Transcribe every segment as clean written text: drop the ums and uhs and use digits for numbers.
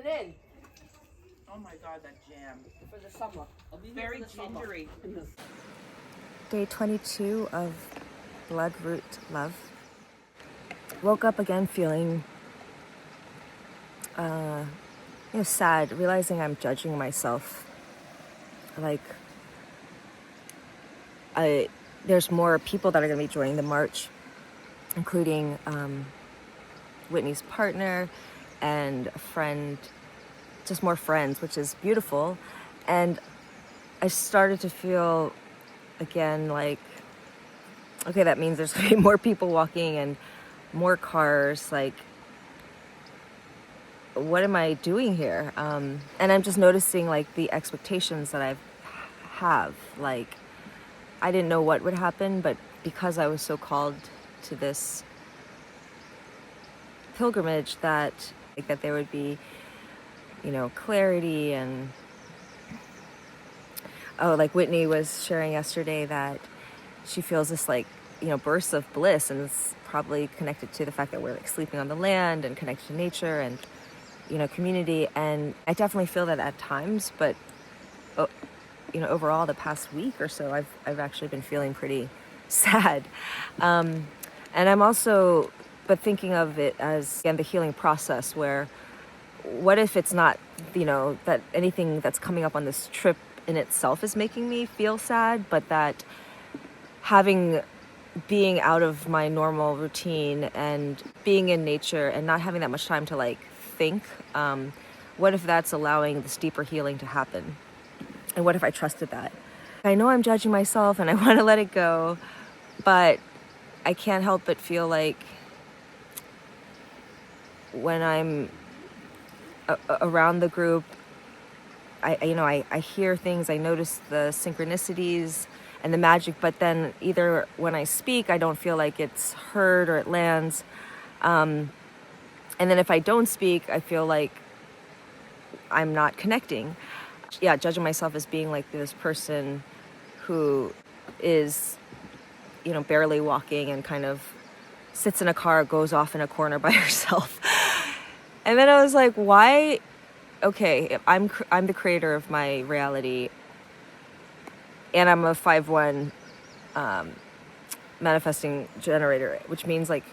coming in Oh my God, that jam. for the summer. Very gingery. Day 22 of Blood Root Love. Woke up again feeling sad, realizing I'm judging myself. Like, there's more people that are going to be joining the march, including Whitney's partner and a friend, just more friends, which is beautiful. And I started to feel again like, okay, that means there's going to be more people walking and more cars. Like, what am I doing here? And I'm just noticing like the expectations that I have. Like, I didn't know what would happen, but because I was so called to this pilgrimage, that there would be, clarity. And like Whitney was sharing yesterday that she feels this bursts of bliss, and it's probably connected to the fact that we're like sleeping on the land and connected to nature and community. And I definitely feel that at times, but overall the past week or so I've actually been feeling pretty sad. And I'm also thinking of it as, again, the healing process, where what if it's not that anything that's coming up on this trip in itself is making me feel sad, but that being out of my normal routine and being in nature and not having that much time to think, what if that's allowing this deeper healing to happen? And what if I trusted that? I know I'm judging myself and I want to let it go, but I can't help but feel like when I'm around the group, I hear things, I notice the synchronicities and the magic, but then either when I speak, I don't feel like it's heard or it lands. And then if I don't speak, I feel like I'm not connecting. Yeah, judging myself as being like this person who is, barely walking and kind of sits in a car, goes off in a corner by herself. And then I was like, why? Okay, I'm the creator of my reality, and I'm a 5/1 manifesting generator, which means like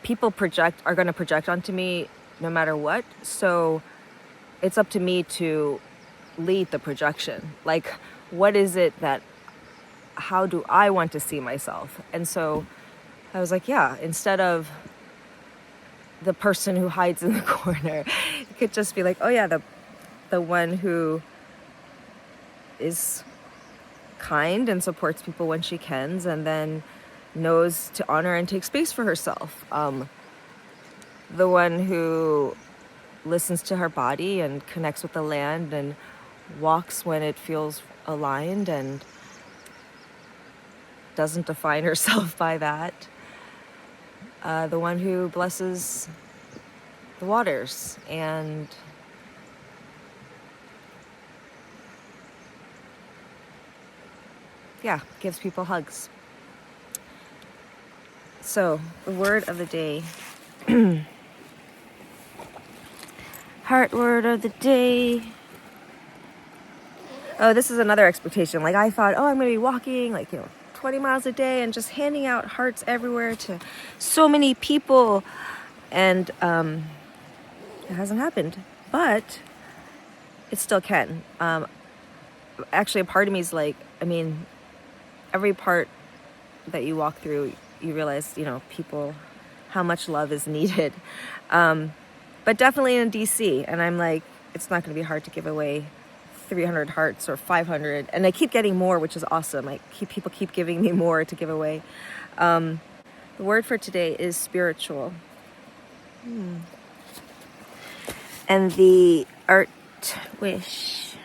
people are going to project onto me no matter what. So it's up to me to lead the projection. Like, what is it how do I want to see myself? And so I was like, yeah, instead of the person who hides in the corner, it could just be like, oh yeah, the one who is kind and supports people when she can, and then knows to honor and take space for herself. The one who listens to her body and connects with the land and walks when it feels aligned and doesn't define herself by that. The one who blesses the waters and gives people hugs. So, the word of the day. Heart word of the day. Oh, this is another expectation. Like, I thought, I'm going to be walking 20 miles a day and just handing out hearts everywhere to so many people. And it hasn't happened, but it still can. Actually, a part of me is like, every part that you walk through, you realize, people, how much love is needed. But definitely in DC. And I'm like, it's not going to be hard to give away 300 hearts or 500. And I keep getting more, which is awesome. People keep giving me more to give away. The word for today is spiritual. And the art wish.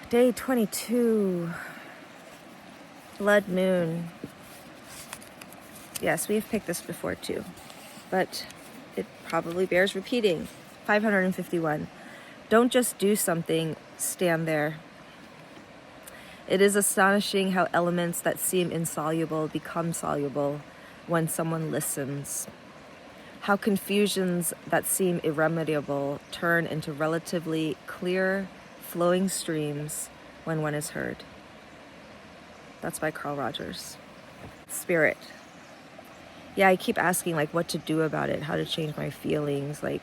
Day 22. Blood moon. Yes, we've picked this before too, but it probably bears repeating. 551. Don't just do something, stand there. It is astonishing how elements that seem insoluble become soluble when someone listens. how confusions that seem irremediable turn into relatively clear, flowing streams when one is heard. That's by Carl Rogers. Spirit. Yeah, I keep asking like what to do about it, how to change my feelings, like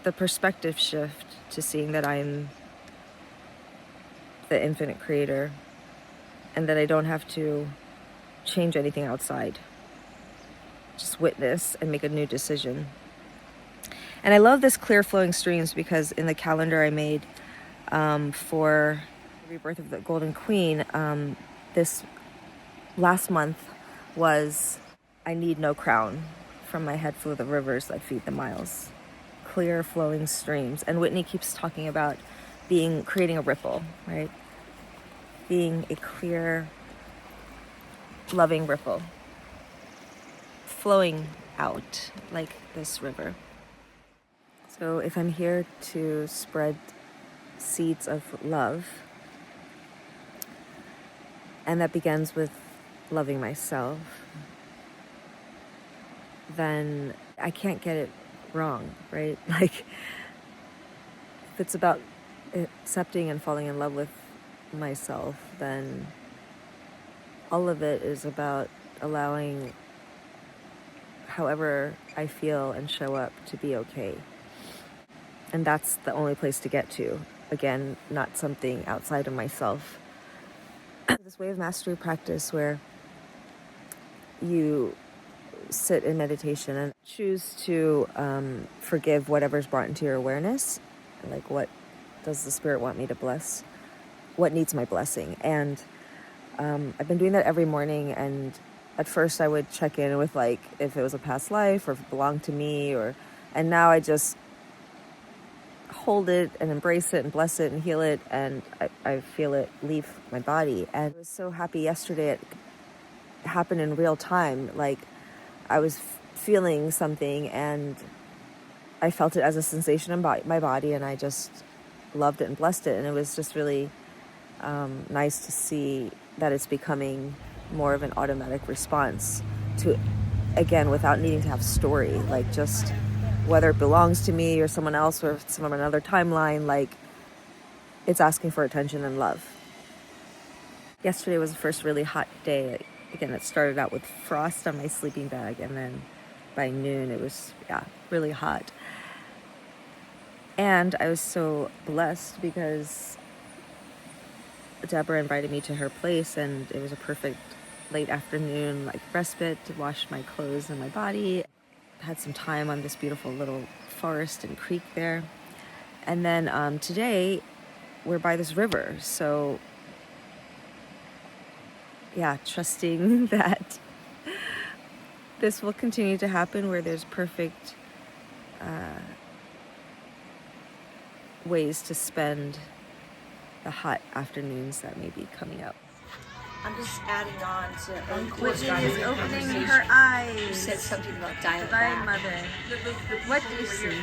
the perspective shift to seeing that I'm the infinite creator and that I don't have to change anything outside. Just witness and make a new decision. And I love this clear flowing streams because in the calendar I made for the rebirth of the Golden Queen, this last month was I need no crown. From my head flow the rivers that feed the miles. Clear flowing streams. And Whitney keeps talking about creating a ripple, right? Being a clear, loving ripple. Flowing out like this river. So if I'm here to spread seeds of love, and that begins with loving myself, then I can't get it wrong, right? Like, if it's about accepting and falling in love with myself, then all of it is about allowing however I feel and show up to be okay. And that's the only place to get to. Again, not something outside of myself. This way of mastery practice where you sit in meditation and choose to forgive whatever's brought into your awareness. Like, what does the Spirit want me to bless? What needs my blessing? And I've been doing that every morning. And at first I would check in with like if it was a past life or if it belonged to me, and now I just hold it and embrace it and bless it and heal it, and I feel it leave my body. And I was so happy yesterday it happened in real time. Like, I was feeling something and I felt it as a sensation in my body, and I just loved it and blessed it. And it was just really nice to see that it's becoming more of an automatic response to, again, without needing to have story, like just whether it belongs to me or someone else or it's from another timeline, like it's asking for attention and love. Yesterday was the first really hot day. Again, it started out with frost on my sleeping bag, and then by noon it was, really hot. And I was so blessed because Deborah invited me to her place, and it was a perfect late afternoon, like respite to wash my clothes and my body. Had some time on this beautiful little forest and creek there. And then today we're by this river. So trusting that this will continue to happen where there's perfect ways to spend the hot afternoons that may be coming up. I'm just adding on to Whitney is opening her eyes. You said something about dial Divine back. Mother, what do you see?